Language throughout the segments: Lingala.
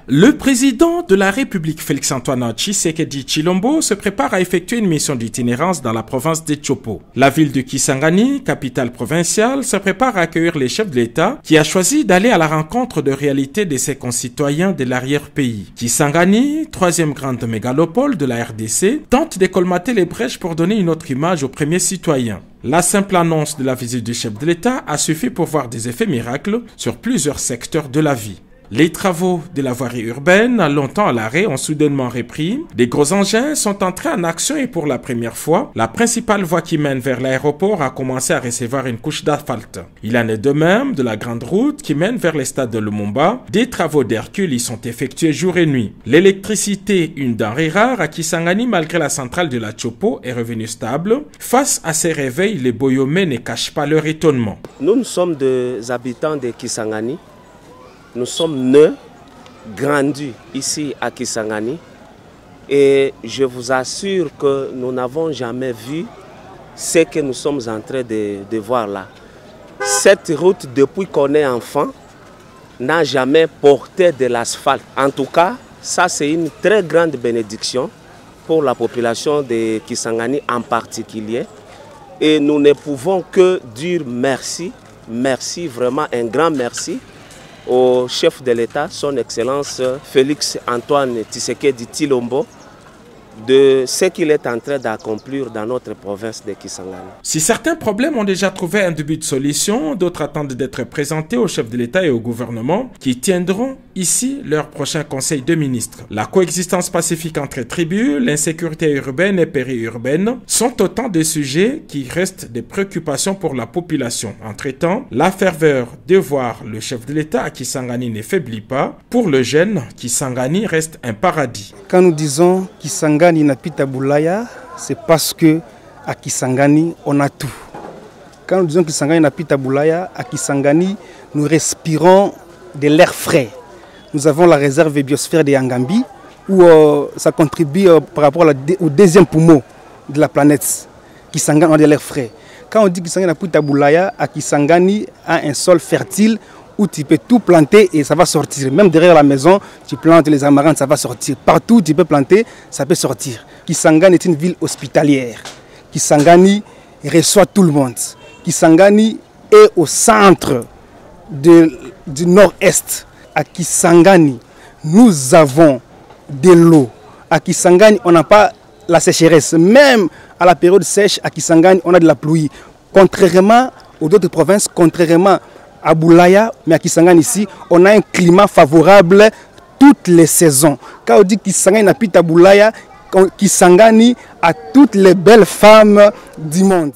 Le président de la République Félix-Antoine Tshisekedi Tshilombo se prépare à effectuer une mission d'itinérance dans la province de Tshopo. La ville de Kisangani, capitale provinciale, se prépare à accueillir les chefs de l'État qui a choisi d'aller à la rencontre de réalité de ses concitoyens de l'arrière-pays. Kisangani, troisième grande mégalopole de la RDC, tente de colmater les brèches pour donner une autre image aux premiers citoyens. La simple annonce de la visite du chef de l'État a suffi pour voir des effets miracles sur plusieurs secteurs de la vie. Les travaux de la voirie urbaine, longtemps à l'arrêt, ont soudainement repris. Des gros engins sont entrés en action et pour la première fois, la principale voie qui mène vers l'aéroport a commencé à recevoir une couche d'asphalte. Il en est de même de la grande route qui mène vers les stades de Lumumba. Des travaux d'Hercule y sont effectués jour et nuit. L'électricité, une denrée rare à Kisangani malgré la centrale de la Tshopo, est revenue stable. Face à ces réveils, les Boyomais ne cachent pas leur étonnement. Nous sommes des habitants de Kisangani. Nous sommes nés, grandis ici à Kisangani et je vous assure que nous n'avons jamais vu ce que nous sommes en train de voir là. Cette route, depuis qu'on est enfant, n'a jamais porté de l'asphalte. En tout cas, ça c'est une très grande bénédiction pour la population de Kisangani en particulier. Et nous ne pouvons que dire merci, merci, vraiment un grand merci au chef de l'État, son Excellence Félix-Antoine Tshisekedi Tshilombo, de ce qu'il est en train d'accomplir dans notre province de Kisangani. Si certains problèmes ont déjà trouvé un début de solution, d'autres attendent d'être présentés au chef de l'État et au gouvernement qui tiendront ici leur prochain conseil de ministres. La coexistence pacifique entre tribus, l'insécurité urbaine et périurbaine sont autant de sujets qui restent des préoccupations pour la population. Entre-temps, la ferveur de voir le chef de l'État à Kisangani ne faiblit pas. Pour le jeune, Kisangani reste un paradis. Quand nous disons Kisangani napita Boulaya, c'est parce que à Kisangani on a tout. Quand nous disons Kisangani napita Boulaya, à Kisangani nous respirons de l'air frais. Nous avons la réserve biosphère de Yangambi où ça contribue par rapport au deuxième poumon de la planète. Kisangani a de l'air frais. Quand on dit Kisangani napita Boulaya, à Kisangani a un sol fertile où tu peux tout planter et ça va sortir. Même derrière la maison, tu plantes les amarantes, ça va sortir. Partout où tu peux planter, ça peut sortir. Kisangani est une ville hospitalière. Kisangani reçoit tout le monde. Kisangani est au centre du nord-est. À Kisangani, nous avons de l'eau. À Kisangani, on n'a pas la sécheresse. Même à la période sèche, à Kisangani, on a de la pluie. Contrairement aux autres provinces, contrairement à Boulaya, mais à Kisangani ici, on a un climat favorable toutes les saisons. Quand on dit Kisangani napita Boulaya, Kisangani a toutes les belles femmes du monde.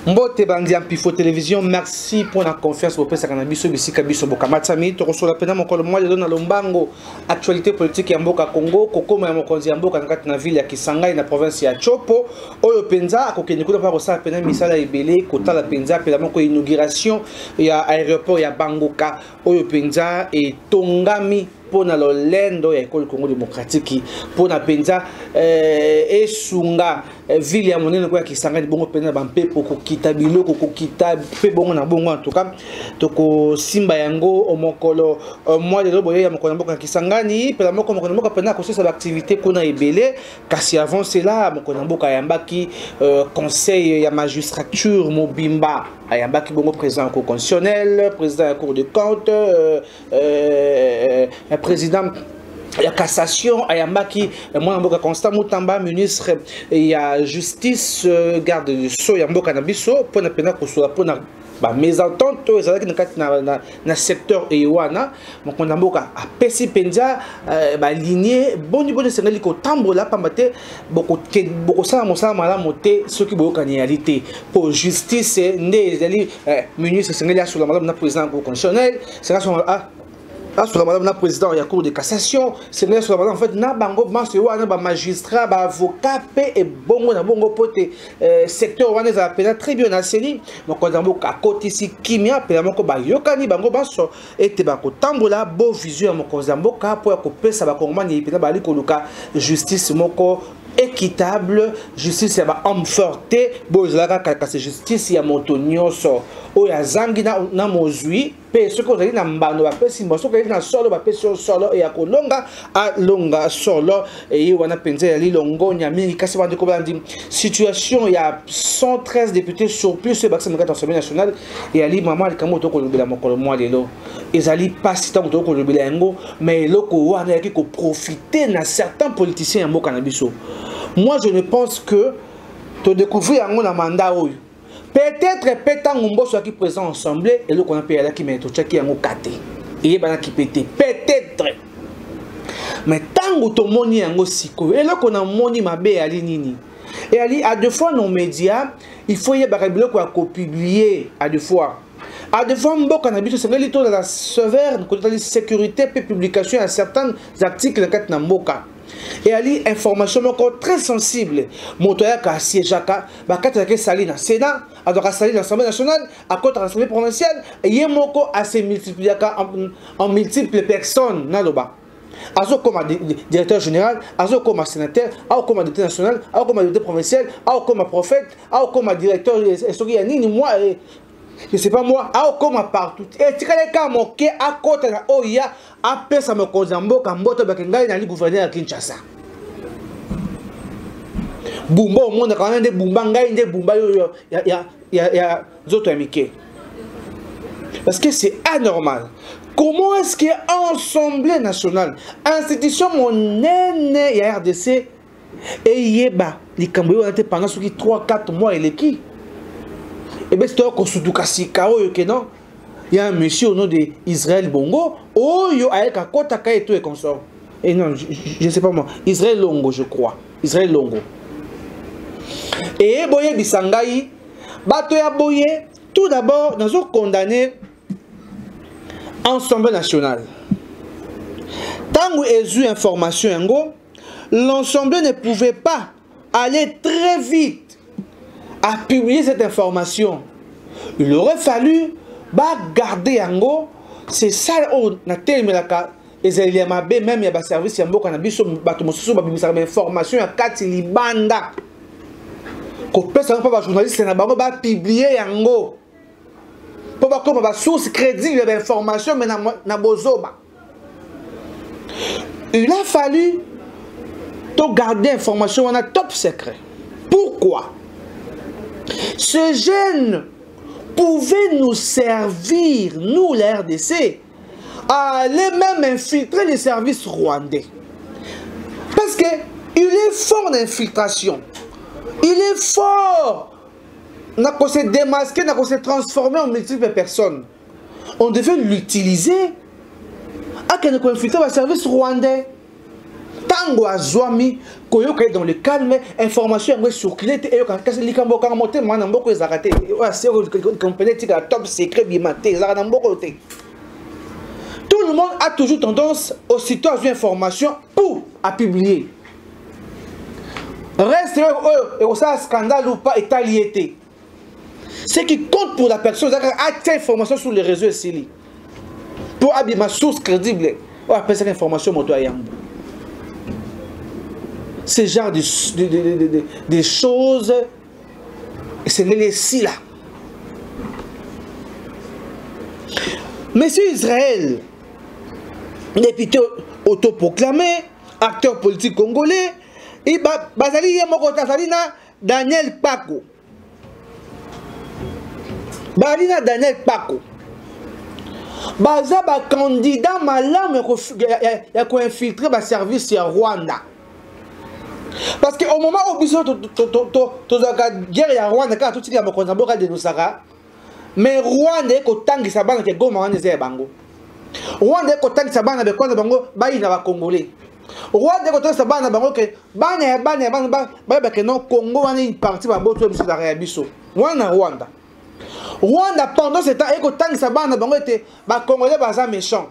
Mbote bandi Pifo Télévision, merci pour la confiance pour pesa kana biso bisika biso bokamatami to reçoit la pena mokolo mwa lelo na lombango actualité politique ya mboka Congo kokoma ya mokonzi ya mboka ngati na ville ya Kisangani na province ya Tshopo oyo penza akokende kuna pa kosala pena misala ebele kotala penza pela moko inauguration ya aéroport ya Bangoka oyo penza et tongami pona lolendo ya école Congo démocratique pona penza esunga ville ya monene kwa Kisangani bongo penza bampepo kokita biloko kokita pe bongo na bongo en tout cas toko simba yango omokolo moi de lobo ya mokolo mboka Kisangani pela moko mboka pena ko sa l'activité kuna ebele kasi avant cela mokolo mboka yambaki conseil ya magistrature mobimba ayambaki bongo président constitutionnel président de la cour de compte président la cassation ayambaki mwana mboka Constant Mutamba ministre ya justice garde du sceau ya mboka na biso pona pena kosola pona ba mésentente ezalaki na secteur ewana mokona mboka apesi penza ba lignée boni sengali ko tambola pambate boko sala mosala malamu te soki boyokani réalité pour justice nde ezali ministre sengali asula malamu na président constitutionnel c'est sur la madame la présidente de la cour de cassation, c'est sur la madame en fait na bango banso wana ba magistrat ba avocat pe et bongo na bongo pote secteur wana za pena très bien aseli donc on a beaucoup à côté ici kimia pe moko ba yokani bango banso ete ba ko tambola bo vision moko za mboka po ya ko pesa ba kongomani pe na ba likoluka justice moko équitable, justice ya homme forte, bo zalaka kaka justice ya moto nyonso o ya zangi na mozui pe ce que na mbano ba pe simba ce que na solo ba pe solo et akolonga a longa solo et wana penza ya lilongo nyami kasi bandi ko bandi situation ya 113 députés sur plus ce bakse ngata Assemblée nationale et ali mama likamo to ko lobela mokolo mwa lelo ezali pasi tango to ko lobela yango mais loko wana yaki ko profiter na certains politiciens ya mboka na biso. Moi je ne pense que to découvrir yango na mandat oyo peut-être pétant ngombo soit qui présent ensemble et le qu'on a payé là qui met tout qui yango kate et bana qui pété peut-être mais tango to moni yango siko et le qu'on a moni mabe ali nini et ali à deux fois nos médias il faut y barabilo ko publier à deux fois mboka na biso c'est vrai dans la sévère côté de sécurité et publication à certains articles de kat na mboka. Et ali information encore très sensible motoya ka siégeaka bakata ke sali na Sénat adoka sali na l'Assemblée nationale à côté de l'Assemblée provinciale et yemoko a se multiplier en multiples personnes na loba azo comme directeur général azo comme sénateur azo comme député national azo comme député provincial azo comme prophète azo comme directeur et nini moi je sais pas moi comme partout et tikale ka moke à côté na oya apesa mokozambo kamboto bakengai na li gouverneur ya Kinshasa bumba au monde quand même bumba ngai nde bumba yo ya zoto amike parce que c'est anormal. Comment est-ce que Assemblée nationale institution monene ya RDC et yeba likambo yo ate pendant ce qui 3-4 mois et qui et bien c'est ko sutukasi kao yo que non. Il y a un monsieur au nom d'Israël Bongo. Oh, yo avec un kota et tout et consort. Et non, je ne sais pas moi. Israël Longo, je crois. Israël Longo. Et Boye Bisangaï, Batoya Boye, tout d'abord, nous avons condamné Assemblée nationale. Tant que j'ai eu information, l'Assemblée ne pouvait pas aller très vite à publier cette information. Il aurait fallu garder yango, c'est ça on a tellement la ezali mabe même ya ba service ya mboka na biso bato mosusu ba bimisa ba information ya kati libanda ko pesa pas ba journaliste na bango ba publier yango pour ba comme ba source crédible de information mais na bozoba. Il a fallu to garder information on a top secret. Pourquoi? Ce jeune pouvait nous servir, nous, la RDC, à aller même infiltrer les services rwandais. Parce qu'il est fort d'infiltration. Il est fort. On a se démasquer, on a se transformer en multiples personnes. On devait l'utiliser à qu'on infiltrer les services rwandais. Tango azwami koyoka dans le calme information ngwe circuler et kasi likambo ka monter mwana mboko ezakate wa c'est compagnie tika top secret bimate ezaka mboko te. Tout le monde a toujours tendance aussitôt à une information pour à publier. Reste et ça scandale ou pas étaliété. Ce qui compte pour la personne c'est à information sur les réseaux ici. Pour avoir ma source crédible. On appelle cette information moto ayambo. Ce genre de choses, c'est les si là. Monsieur Israël, député autoproclamé, acteur politique congolais, et Bazali Daniel Pako. Balina Daniel Pako. Baza ba candidat malam ya ko infiltrer ba service ya Rwanda. Parce qu'au moment où Biso la guerre ya Rwanda quand tout ya mokonza boka de Nusara mais Rwanda ko tangi sabana ke goma wana ze bango. Rwanda ko tangi sabana be kwanza bango bayi na ba congolais. Rwanda ko tangi sabana bango ke bana ba ke non Congo wana une partie ba boto biso la Biso. Wana Rwanda. Rwanda pendant ce temps ko tangi sabana bango était ba congolais baza méchant.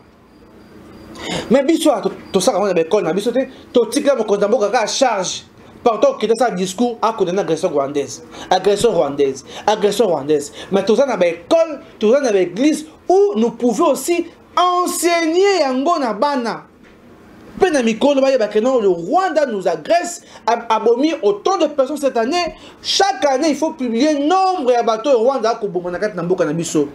Mais biso to ça on a école na biso te to tika mo konzambo ka charge partout que dans sa discours a condamné agression rwandaise mais tout ça na ba école tout ça na ba église où nous pouvons aussi enseigner yango na bana pena mikolo ba que non le Rwanda nous agresse a vomi autant de personnes cette année. Chaque année il faut publier nombre ya bateau Rwanda ko bomana kat na mboka na biso.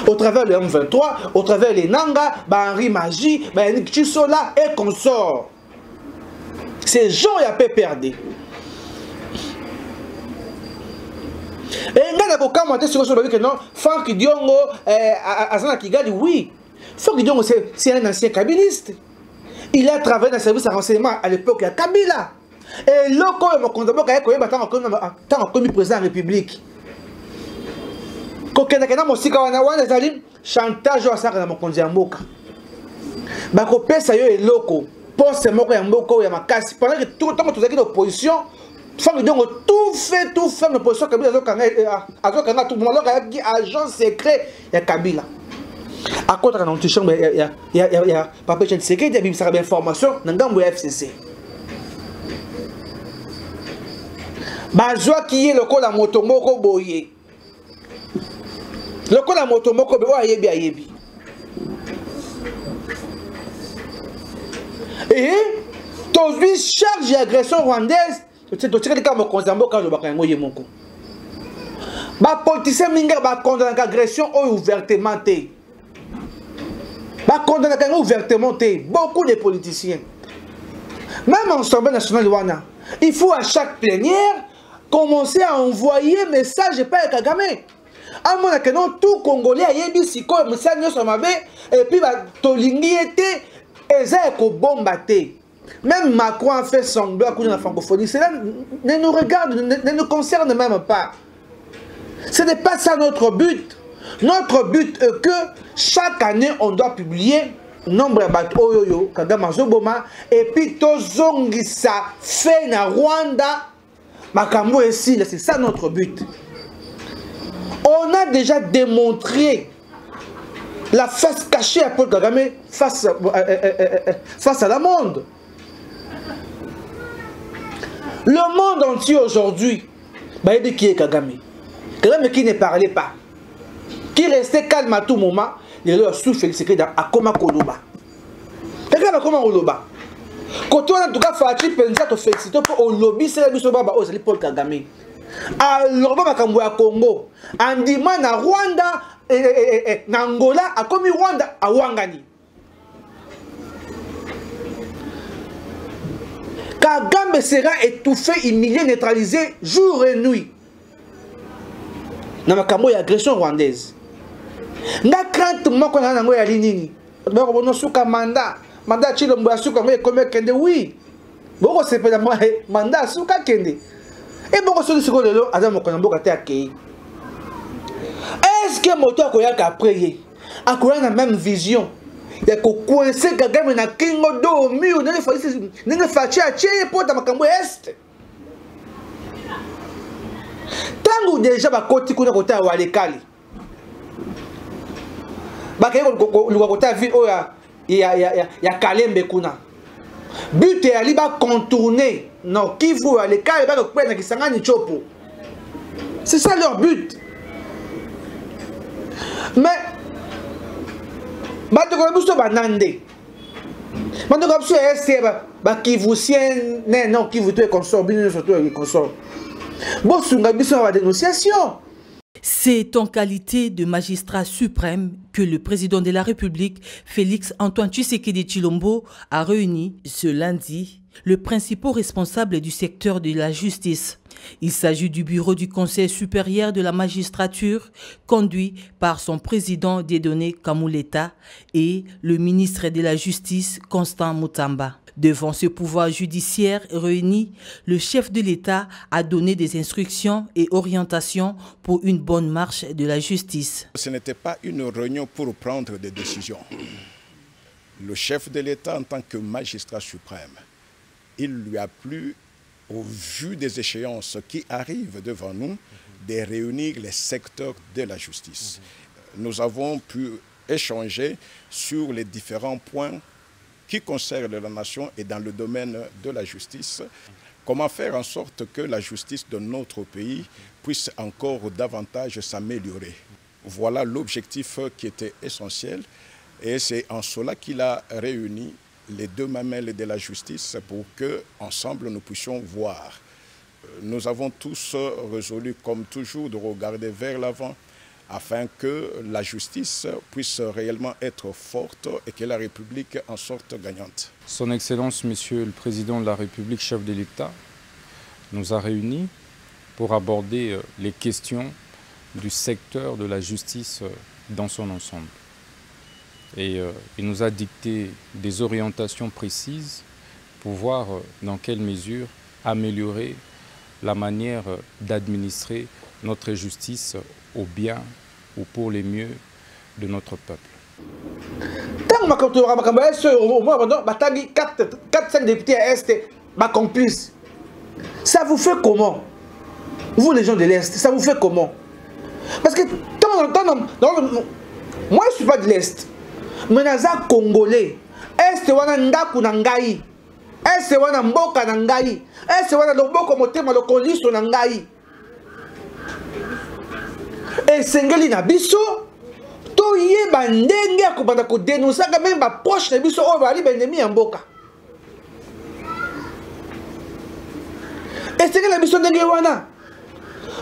Au travers le M23, au travers les Nanga, Henri Magie, Yannick Chisola et consorts. Ces gens y a pas perdu. Et il y a commenté sur le que non, Franck Diongo, Azana Kigali, oui. Franck Diongo, c'est un ancien kabiliste. Il a travaillé dans le service de renseignement à l'époque à Kabila. Et l'oko, il m'a condamné tant commis président de la République. Quand il y a un chantage à ça, il y a un conduit. Bako pesa yo eloko poste moko ya mboko ya makasi pendant que tout le temps tu es dans l'opposition femme donc tout fait l'opposition Kabila azokanga tout le monde qui agent secret ya Kabila à côté dans une chambre ya papa chen secret ya bibisa bien information na ngambo ya FCC bazwa qui est le ko la moto moko boye le ko la moto moko be wa yebi et aujourd'hui charge d'agression rwandaise tu sais que comme condamné quand le bakango yemoko ba politicien minga ba condamné agression ouvertement té ba condamné ouvertement té beaucoup de politiciens même en Assemblée nationale wana il faut à chaque plénière commencer à envoyer message pas à Kagame à mon que non tout congolais a yebi siko message sur mabe et puis ba tolingi était même Macron a fait semblant à la francophonie. Cela ne nous regarde, ne nous concerne même pas. Ce n'est pas ça notre but. Notre but est que chaque année, on doit publier nombre de bateaux Kagame et puis Tozongisa fait na Rwanda. Makambo ici, c'est ça notre but. On a déjà démontré la face cachée à Paul Kagame face à la monde. Le monde entier aujourd'hui, qui est Kagame? Kagame qui ne parlait pas, qui restait calme à tout moment, il leur souffle le secret à Koma Koloba. Kagame Koma Koloba. Quand on a en tout cas fait penser à féliciter pour le lobby, c'est la mission de Paul Kagame. Alors, on va Congo, en demande à Rwanda. Nangola a commis Rwanda à Wangani. Kagame sera étouffé, humilié, neutralisé jour et nuit. Dans ma agression rwandaise. N'a crainte moi qu'on a nango ya linini. On suka mandat chilombo ya suka moi comme kende oui. Boko c'est pas moi mandat suka kende. Et boko sur le second de l'eau adam ko namboka te akei. Est-ce que moto akoyaka après akoya na même vision ya ko coincer Kagame na kingo do mur ne fachi ache pota makambo est tangu déjà ba koti kuna kota walekali ba kayo luwa kota vi o ya Kalembe kuna but ya liba contourner non Kivu walekali ba ko kwena Kisangani chopo c'est ça leur but. Mais Bato Banande Bato est qui vous sien non qui vous consort bien surtout consort Bosunga biso la dénonciation. C'est en qualité de magistrat suprême que le président de la République, Félix Antoine Tshisekedi Tshilombo, a réuni ce lundi le principal responsable du secteur de la justice. Il s'agit du bureau du Conseil supérieur de la magistrature, conduit par son président Dieudonné Kamuleta et le ministre de la Justice, Constant Mutamba. Devant ce pouvoir judiciaire réuni, le chef de l'État a donné des instructions et orientations pour une bonne marche de la justice. Ce n'était pas une réunion pour prendre des décisions. Le chef de l'État, en tant que magistrat suprême, il lui a plu, au vu des échéances qui arrivent devant nous, de réunir les secteurs de la justice. Nous avons pu échanger sur les différents points qui concernent la nation et dans le domaine de la justice. Comment faire en sorte que la justice de notre pays puisse encore davantage s'améliorer. Voilà l'objectif qui était essentiel et c'est en cela qu'il a réuni les deux mamelles de la justice pour que, ensemble, nous puissions voir. Nous avons tous résolu, comme toujours, de regarder vers l'avant, afin que la justice puisse réellement être forte et que la République en sorte gagnante. Son Excellence, Monsieur le Président de la République, chef de l'État, nous a réunis pour aborder les questions du secteur de la justice dans son ensemble. Et il nous a dicté des orientations précises pour voir dans quelle mesure améliorer la manière d'administrer notre justice au bien ou pour les mieux de notre peuple. Tant que 4-5 députés à Est, ma complice, ça vous fait comment? Vous les gens de l'Est, ça vous fait comment? Parce que moi je ne suis pas de l'Est, mais je suis congolais. Est wana ndaku na ngai, est wana mboka na ngai, est wana loboko motema lokoliso na ngai. Et sengeli na biso to yeba ndenge akobanda ko dénoncer même ba proche na biso oyo bali bendemi ya mboka. Et sengeli na biso ndenge wana.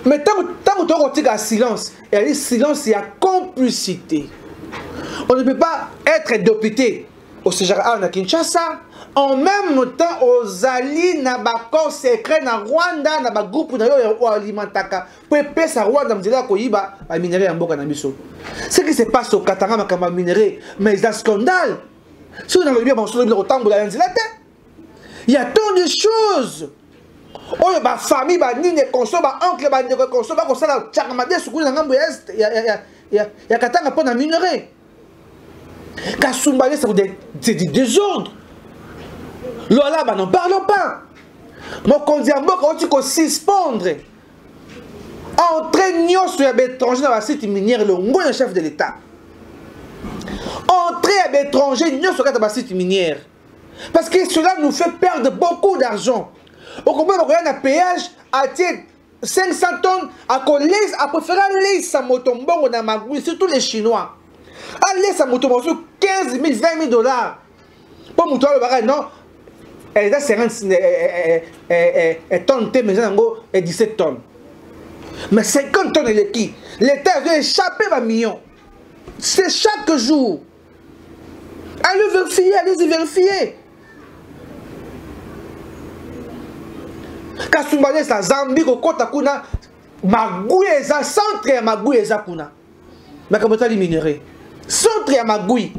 Mais tant que tu as silence, il y a silence, il y a complicité. On ne peut pas être député au Séjara à Kinshasa, en même temps aux alliés, na corps secret na Rwanda, na groupe na yo alimentaka. Pour pesa Rwanda mzela ko yiba ba minerai en boka na biso. Ce qui se passe au Katanga makamba minerai, mais c'est un scandale. Si on a le bien bon sur le autant de il y a tant de choses. Oh, ba famille, ba nine conso, ba oncle, ba nine conso, ba kosala chakamade sukuli na ngambo est, ya Katanga pona minerai. Kasumbalé, c'est du désordre. Lola, bah n'en parlons pas. Mon condiambo, quand tu peux suspendre, entrer sur l'étranger dans la site minière, le bon chef de l'État. Entrer à l'étranger sur la site minière. Parce que cela nous fait perdre beaucoup d'argent. Au contraire, on a un péage à 500 tonnes, à préférer aller sa motombongo dans ma gouille, surtout les Chinois. Allez sa motombongo sur 15 000, 20 000 dollars. Pour mon toit, le barrage, non. Elle a 50 tonnes, mais 17 tonnes. Mais 50 tonnes, elle est qui? L'État veut échapper à 1 million. C'est chaque jour. Allez vérifier, allez-y vérifier. Kasumbalé, sa Zambie, Kota Kuna, Magouille, ça, centre à Magouille, et Kuna. Mais comme ça, les minéraux. Centre à Magouille.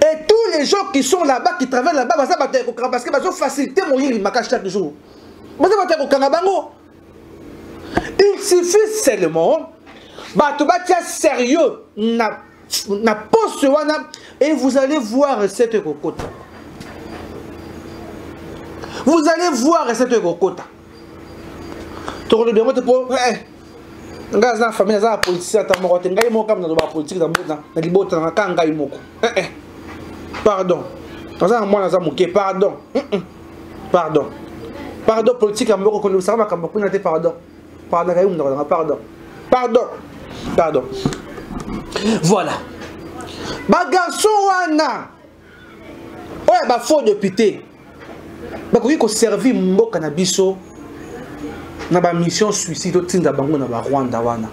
Et tous les gens qui sont là-bas, qui travaillent là-bas, parce qu'ils ont facilité mon lit, chaque jour. Il suffit seulement, sérieux, et vous allez voir cette cocotte. Vous allez voir cette cocotte. Tu le demandes pour. La famille, la politique, pardon. Pardon. Pardon. Pardon, politique, pardon. Pardon. Pardon. Pardon. Voilà. Garçon, wana. Ouais, faux député. Il faut servir mboka na biso na ba mission suicide au tinda bango na ba Rwanda wana.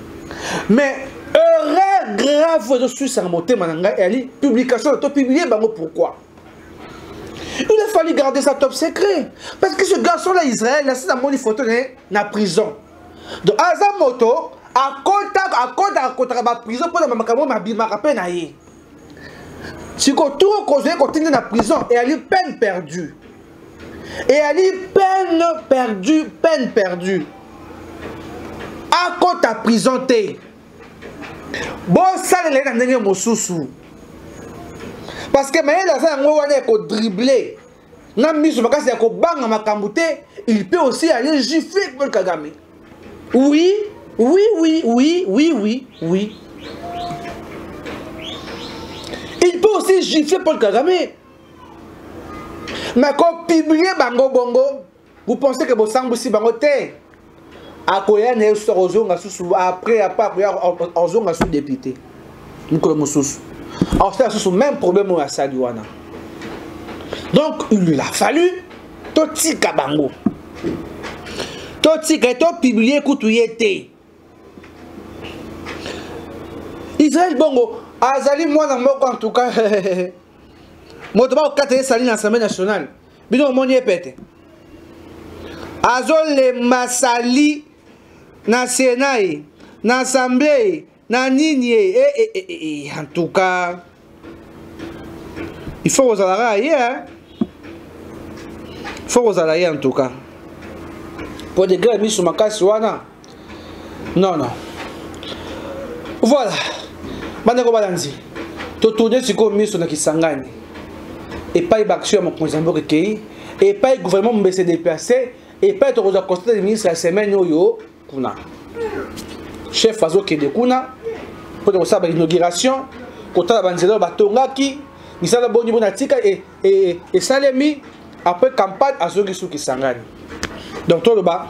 Mais erreur grave de Suisse en motema na ngai ali publication to publier bango pourquoi? Il a fallu garder ça top secret parce que ce garçon là Israël là c'est dans mon photo na prison. Donc Azamoto à contact ba prison pour na makamo ma rappel na ye. Si ko tout cause ko tinda na prison et ali peine perdue. Et elle dit peine perdue. À quoi t'as présenté? Bon, ça, elle est dans le moussousou. Parce que dribbler. Il peut aussi aller gifler Paul Kagame. Oui. Il peut aussi gifler Paul Kagame. Mais quand publier bango bongo, vous pensez que vous savez si bango te akoya ne sorozonga susu après ozonga sous député. Nous mususu. Alors c'est le même problème à Sadiwana. Donc il lui a fallu totika bango. Totika to publier kutuye te. Israël bongo azali mwana moko en tout cas moto ba okatele sali na Assemblée nationale bino moni epete azole masali na Sénat na Assemblée na nini en tout cas il faut aux alaraïe hein il faut aux alaraïe en tout cas pour des gars mis sur ma casse wana non voilà bandeko balanzi to tourner siko miso na Kisangani et pas action mon Mozambique kei et pas gouvernement mbese déplacé et pas to constater le ministre la semaine oyo kuna chef azo kende kuna pour ko saba inauguration kota banzelo batongaki misala boni bona tika et salemi après campagne azoki su Kisangani donc to ba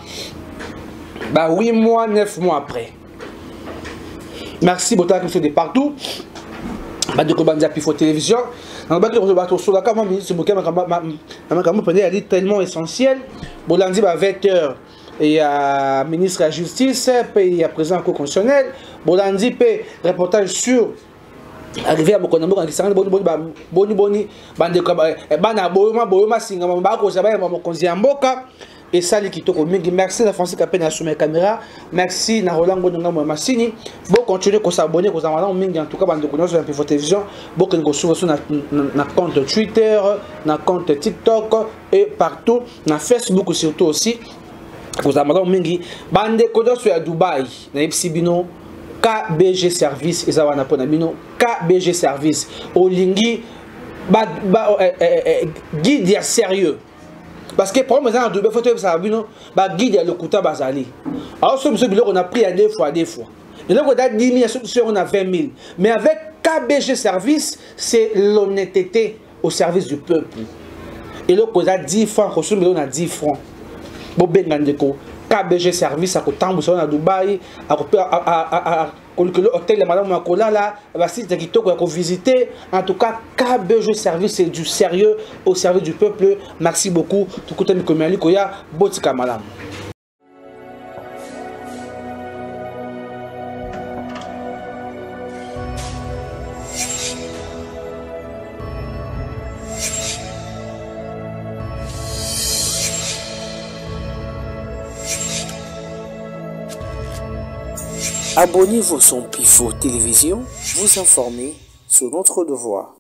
8 mois 9 mois après. Merci beaucoup de partout. Bandeko Bandia Pifo Télévision. Dans le bac de bateau sur la carte, c'est tellement essentiel. Bolandi va 20h et il y a ministre de la Justice, il y a président de la Cour constitutionnelle. Bolandi peut reportage sur arrivé à Mokonombo quand il s'en boni bandeko bana boyoma singa mamba ko zabaya mokonzi ya mboka. Et ça, merci à Francis Capena sur mes caméras. Merci à Roland Bononga Massini. Bon, continuez à s'abonner, en tout cas, sur la télévision. Bon, que nous sur notre compte Twitter, notre compte TikTok et partout. Sur Facebook surtout aussi. Vous avez mingi. Bande kodo sur Dubaï. Na Ipsibino. KBG Service. Ezawana Ponabino. KBG Service. Olingi. Guide sérieux. Parce que pour moi, dans le photo, guide le Kouta Bazali. Alors, on a pris à des fois. Et là, on a 10 000, on a 20 000. Mais avec KBG Service, c'est l'honnêteté au service du peuple. Et là, on a 10 francs, on a 10 francs. Bon, KBG Service, on a Dubaï, l'hôtel de Madame Makola, là, visiter. En tout cas, KBG Service, c'est du sérieux au service du peuple. Merci beaucoup. Tout le monde Abonnez-vous sur Pifo Télévision, vous informer sur notre devoir.